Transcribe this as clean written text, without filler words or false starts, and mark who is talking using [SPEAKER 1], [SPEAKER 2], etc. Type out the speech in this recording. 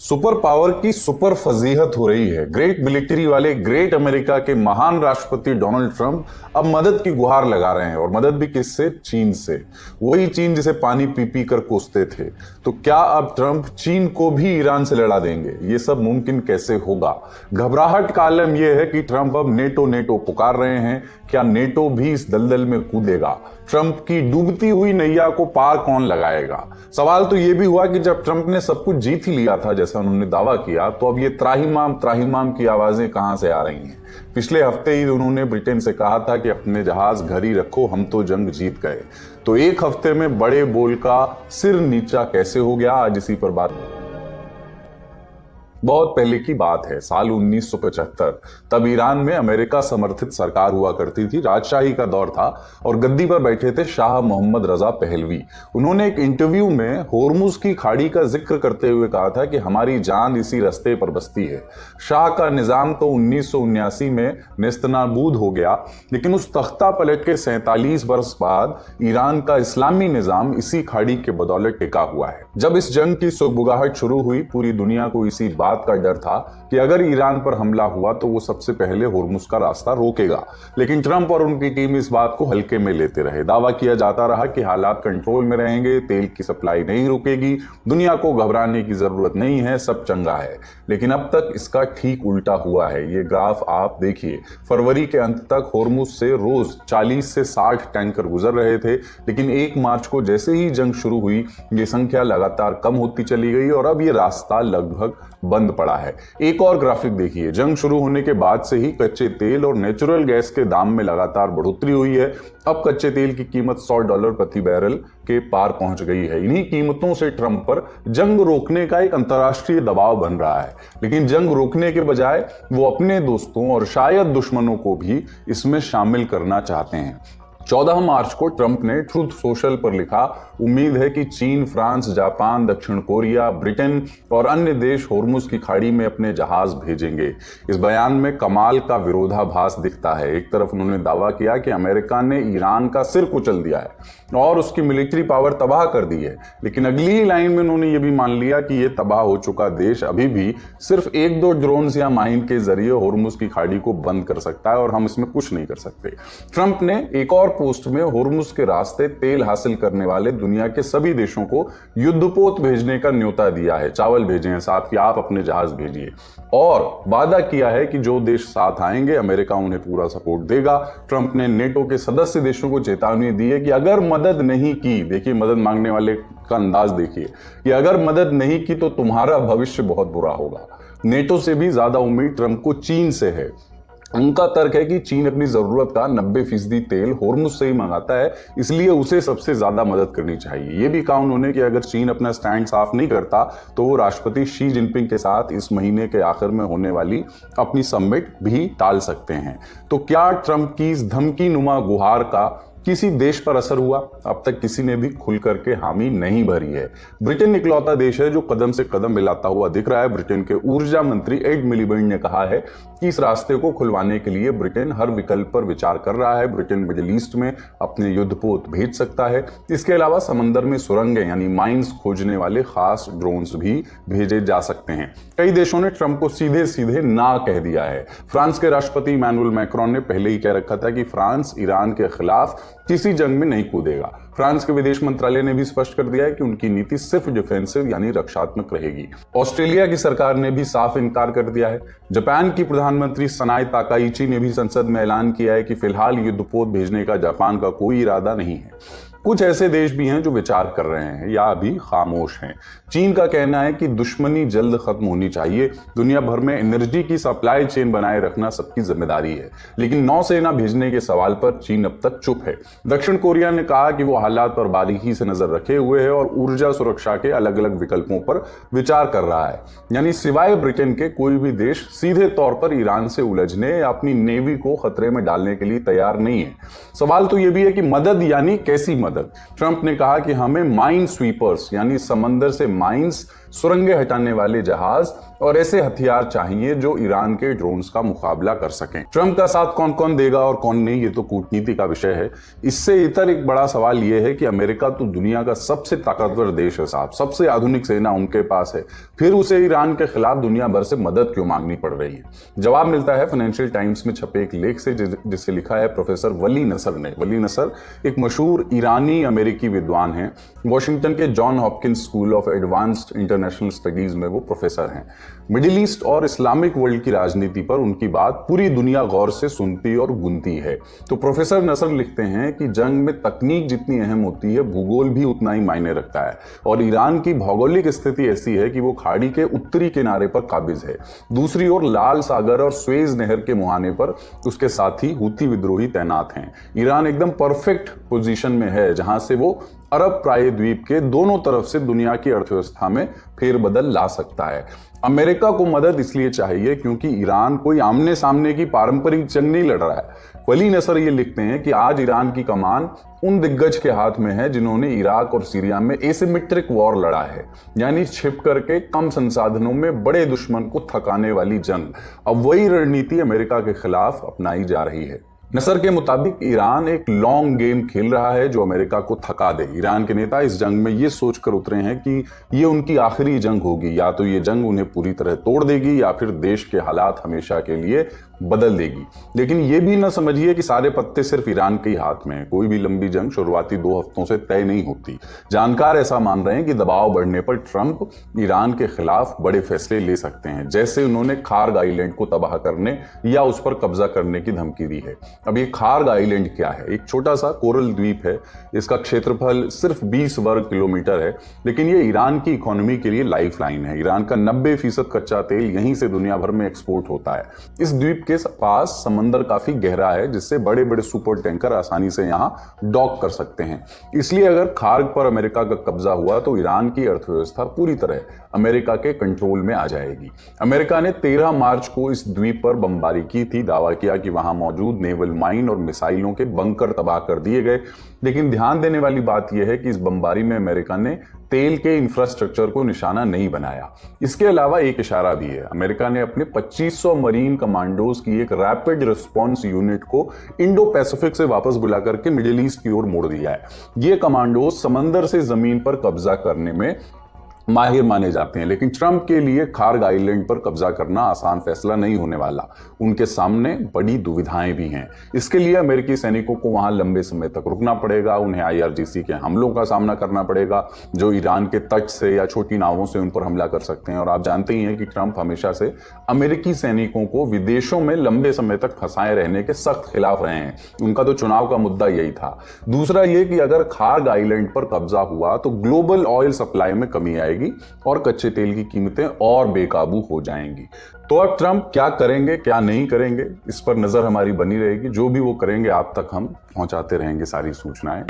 [SPEAKER 1] Super power की super फजीहत हो रही है। ग्रेट मिलिट्री वाले ग्रेट अमेरिका के महान राष्ट्रपति डोनाल्ड ट्रंप अब मदद की गुहार लगा रहे हैं, और मदद भी किससे? चीन से। वही चीन जिसे पानी पी पी कर कोसते थे। तो क्या अब ट्रंप चीन को भी ईरान से लड़ा देंगे? ये सब मुमकिन कैसे होगा? घबराहट का आलम यह है कि ट्रंप अब नेटो नेटो पुकार रहे हैं। क्या नेटो भी इस दलदल में कूदेगा? ट्रंप की डूबती हुई नैया को पार कौन लगाएगा? सवाल तो यह भी हुआ कि जब ट्रंप ने सब कुछ जीत ही लिया था जैसा उन्होंने दावा किया, तो अब ये त्राहिमाम की आवाजें कहां से आ रही हैं? पिछले हफ्ते ही उन्होंने ब्रिटेन से कहा था कि अपने जहाज घर ही रखो, हम तो जंग जीत गए। तो एक हफ्ते में बड़े बोल का सिर नीचा कैसे हो गया? आज इसी पर बात। बहुत पहले की बात है, साल 1975। तब ईरान में अमेरिका समर्थित सरकार हुआ करती थी। राजशाही का दौर था और गद्दी पर बैठे थे शाह मोहम्मद रजा पहलवी। उन्होंने एक इंटरव्यू में होर्मुज की खाड़ी का जिक्र करते हुए कहा था कि हमारी जान इसी रास्ते पर बसती है। शाह का निजाम तो 1979 में नेस्तनाबूद हो गया, लेकिन उस तख्ता पलट के 47 वर्ष बाद ईरान का इस्लामी निजाम इसी खाड़ी के बदौलत टिका हुआ है। जब इस जंग की सुगबुगाहट शुरू हुई, पूरी दुनिया को इसी बात का डर था कि अगर ईरान पर हमला हुआ तो वो सबसे पहले होर्मुज का रास्ता रोकेगा। लेकिन ट्रंप और उनकी टीम इस बात को हल्के में लेते रहे। दावा किया जाता रहा कि हालात कंट्रोल में रहेंगे, तेल की सप्लाई नहीं रुकेगी, दुनिया को घबराने की जरूरत नहीं है, सब चंगा है। लेकिन अब तक इसका ठीक उल्टा हुआ है। ये ग्राफ आप देखिए। फरवरी के अंत तक होर्मुज से रोज 40 से 60 टैंकर गुजर रहे थे, लेकिन 1 मार्च को जैसे ही जंग शुरू हुई, ये संख्या लगातार कम होती चली गई और अब ये रास्ता लगभग बंद पड़ा है। एक और ग्राफिक देखिए। जंग शुरू होने के बाद से ही कच्चे तेल और नेचुरल गैस के दाम में लगातार बढ़ोतरी हुई है। अब कच्चे तेल की कीमत $100 प्रति बैरल के पार पहुंच गई है। इन्हीं कीमतों से ट्रंप पर जंग रोकने का एक अंतर्राष्ट्रीय दबाव बन रहा है, लेकिन जंग रोकने के बजाय वो अपने दोस्तों और शायद दुश्मनों को भी इसमें शामिल करना चाहते हैं। 14 मार्च को ट्रंप ने ट्रूथ सोशल पर लिखा, उम्मीद है कि चीन, फ्रांस, जापान, दक्षिण कोरिया, ब्रिटेन और अन्य देश होर्मुज की खाड़ी में अपने जहाज भेजेंगे। इस बयान में कमाल का विरोधाभास दिखता है। एक तरफ उन्होंने दावा किया कि अमेरिका ने ईरान का सिर कुचल दिया है और उसकी मिलिट्री पावर तबाह कर दी है, लेकिन अगली लाइन में उन्होंने ये भी मान लिया कि यह तबाह हो चुका देश अभी भी सिर्फ 1-2 ड्रोन या माइन के जरिए होर्मुज की खाड़ी को बंद कर सकता है और हम इसमें कुछ नहीं कर सकते। ट्रंप ने एक और पोस्ट में होर्मुज के रास्ते तेल हासिल करने वाले दुनिया के सभी देशों को युद्धपोत भेजने का न्योता दिया है। चावल भेजे हैं साथ कि आप अपने जहाज भेजिए, और वादा किया है कि जो देश साथ आएंगे अमेरिका उन्हें पूरा सपोर्ट देगा। ट्रंप ने नेटो के सदस्य देशों को चेतावनी दी है कि अगर मदद नहीं की, देखिए मदद मांगने वाले का अंदाज देखिए, कि अगर मदद नहीं की तो तुम्हारा भविष्य बहुत बुरा होगा। नेटो से भी ज्यादा उम्मीद ट्रंप को चीन से है। उनका तर्क है कि चीन अपनी जरूरत का 90% तेल होर्मुज से ही मंगाता है, इसलिए उसे सबसे ज्यादा मदद करनी चाहिए। यह भी कहा उन्होंने कि अगर चीन अपना स्टैंड साफ नहीं करता तो वो राष्ट्रपति शी जिनपिंग के साथ इस महीने के आखिर में होने वाली अपनी समिट भी टाल सकते हैं। तो क्या ट्रंप की इस धमकी नुमा गुहार का किसी देश पर असर हुआ? अब तक किसी ने भी खुल करके हामी नहीं भरी है। ब्रिटेन इकलौता देश है जो कदम से कदम मिलाता हुआ दिख रहा है। ब्रिटेन के ऊर्जा मंत्री एड मिलीबैंड ने कहा है कि इस रास्ते को खुलवाने के लिए ब्रिटेन हर विकल्प पर विचार कर रहा है। ब्रिटेन मिडिल ईस्ट में अपने युद्धपोत भेज सकता है। इसके अलावा समंदर में सुरंगें यानी माइंस खोजने वाले खास ड्रोन्स भी भेजे जा सकते हैं। कई देशों ने ट्रंप को सीधे सीधे ना कह दिया है। फ्रांस के राष्ट्रपति इमैनुअल मैक्रोन ने पहले ही कह रखा था कि फ्रांस ईरान के खिलाफ किसी जंग में नहीं कूदेगा। फ्रांस के विदेश मंत्रालय ने भी स्पष्ट कर दिया है कि उनकी नीति सिर्फ डिफेंसिव यानी रक्षात्मक रहेगी। ऑस्ट्रेलिया की सरकार ने भी साफ इनकार कर दिया है। जापान की प्रधानमंत्री सनाए ताकाइची ने भी संसद में ऐलान किया है कि फिलहाल युद्धपोत भेजने का जापान का कोई इरादा नहीं है। कुछ ऐसे देश भी हैं जो विचार कर रहे हैं या अभी खामोश हैं। चीन का कहना है कि दुश्मनी जल्द खत्म होनी चाहिए। दुनिया भर में एनर्जी की सप्लाई चेन बनाए रखना सबकी जिम्मेदारी है, लेकिन नौसेना भेजने के सवाल पर चीन अब तक चुप है। दक्षिण कोरिया ने कहा कि वो हालात पर बारीकी से नजर रखे हुए है और ऊर्जा सुरक्षा के अलग अलग विकल्पों पर विचार कर रहा है। यानी सिवाय ब्रिटेन के कोई भी देश सीधे तौर पर ईरान से उलझने या अपनी नेवी को खतरे में डालने के लिए तैयार नहीं है। सवाल तो यह भी है कि मदद यानी कैसी मदद? ट्रंप ने कहा कि हमें माइन स्वीपर्स यानी समंदर से माइंस सुरंगें हटाने वाले जहाज और ऐसे हथियार चाहिए जो ईरान के ड्रोन्स का मुकाबला कर सकें। ट्रंप का साथ कौन कौन देगा और कौन नहीं, ये तो कूटनीति का विषय है। इससे इतर एक बड़ा सवाल ये है कि अमेरिका तो दुनिया का सबसे ताकतवर देश है साहब, सबसे आधुनिक सेना उनके पास है, फिर उसे ईरान के खिलाफ दुनिया भर से मदद क्यों मांगनी पड़ रही है। जवाब मिलता है फाइनेंशियल टाइम्स में छपे एक लेख से, जिसे लिखा है प्रोफेसर वली नसर ने। वली नसर एक मशहूर ईरानी अमेरिकी विद्वान हैं। वॉशिंगटन के John Hopkins school of advanced international studies में वो प्रोफेसर हैं। मिडिल ईस्ट और इस्लामिक वर्ल्ड की राजनीति पर उनकी बात पूरी दुनिया गौर से सुनती और गुनती है। तो प्रोफेसर नसर लिखते हैं कि जंग में तकनीक जितनी अहम होती है, भूगोल भी उतना ही मायने रखता है। और ईरान की भौगोलिक स्थिति ऐसी है कि वो खाड़ी के उत्तरी किनारे पर काबिज है। दूसरी ओर लाल सागर और स्वेज नहर के मुहाने पर उसके साथी हूती विद्रोही तैनात हैं। ईरान एकदम परफेक्ट पोजीशन में है जहां से वो अरब प्रायद्वीप के दोनों तरफ से दुनिया की अर्थव्यवस्था में फेरबदल ला सकता है। अमेरिका को मदद इसलिए चाहिए क्योंकि ईरान कोई आमने सामने की पारंपरिक जंग नहीं लड़ रहा है। वली नसर ये लिखते हैं कि आज ईरान की कमान उन दिग्गज के हाथ में है जिन्होंने इराक और सीरिया में एसिमेट्रिक वॉर लड़ा है, यानी छिप करके कम संसाधनों में बड़े दुश्मन को थकाने वाली जंग। अब वही रणनीति अमेरिका के खिलाफ अपनाई जा रही है। नसर के मुताबिक ईरान एक लॉन्ग गेम खेल रहा है जो अमेरिका को थका दे। ईरान के नेता इस जंग में ये सोचकर उतरे हैं कि ये उनकी आखिरी जंग होगी, या तो ये जंग उन्हें पूरी तरह तोड़ देगी या फिर देश के हालात हमेशा के लिए बदल देगी। लेकिन ये भी ना समझिए कि सारे पत्ते सिर्फ ईरान के ही हाथ में हैं। कोई भी लंबी जंग शुरुआती 2 हफ्तों से तय नहीं होती। जानकार ऐसा मान रहे हैं कि दबाव बढ़ने पर ट्रंप ईरान के खिलाफ बड़े फैसले ले सकते हैं, जैसे उन्होंने खार्ग आइलैंड को तबाह करने या उस पर कब्जा करने की धमकी दी है। अब ये खार्ग आइलैंड क्या है? एक छोटा सा कोरल द्वीप है। इसका क्षेत्रफल सिर्फ 20 वर्ग किलोमीटर है, लेकिन ये ईरान की इकोनॉमी के लिए लाइफलाइन है। ईरान का 90% कच्चा तेल यहीं से दुनिया भर में एक्सपोर्ट होता है। इस द्वीप के पास समंदर काफी गहरा है, जिससे बड़े बड़े सुपर टैंकर आसानी से यहाँ डॉक कर सकते हैं। इसलिए अगर खार्ग पर अमेरिका का कब्जा हुआ तो ईरान की अर्थव्यवस्था पूरी तरह अमेरिका के कंट्रोल में आ जाएगी। अमेरिका ने 13 मार्च को इस द्वीप पर बमबारी की थी। दावा किया कि वहां मौजूद नेवल माइन और मिसाइलों के बंकर तबाह कर दिए गए। लेकिन ध्यान देने वाली बात यह है कि इस बमबारी में अमेरिका ने तेल के इंफ्रास्ट्रक्चर को निशाना नहीं बनाया। इसके अलावा एक इशारा भी है। अमेरिका ने अपने 2500 मरीन कमांडोज की एक रैपिड रिस्पॉन्स यूनिट को इंडो पैसिफिक से वापस बुला करके मिडिल ईस्ट की ओर मोड़ दिया है। ये कमांडोज समंदर से जमीन पर कब्जा करने में माहिर माने जाते हैं, लेकिन ट्रंप के लिए खार्ग आइलैंड पर कब्जा करना आसान फैसला नहीं होने वाला। उनके सामने बड़ी दुविधाएं भी हैं। इसके लिए अमेरिकी सैनिकों को वहां लंबे समय तक रुकना पड़ेगा। उन्हें IRGC के हमलों का सामना करना पड़ेगा, जो ईरान के तट से या छोटी नावों से उन पर हमला कर सकते हैं। और आप जानते ही हैं कि ट्रंप हमेशा से अमेरिकी सैनिकों को विदेशों में लंबे समय तक फंसाए रहने के सख्त खिलाफ रहे हैं। उनका तो चुनाव का मुद्दा यही था। दूसरा ये कि अगर खार्ग आइलैंड पर कब्जा हुआ तो ग्लोबल ऑयल सप्लाई में कमी आएगी और कच्चे तेल की कीमतें और बेकाबू हो जाएंगी। तो अब ट्रंप क्या करेंगे क्या नहीं करेंगे, इस पर नजर हमारी बनी रहेगी। जो भी वो करेंगे आप तक हम पहुंचाते रहेंगे सारी सूचनाएं।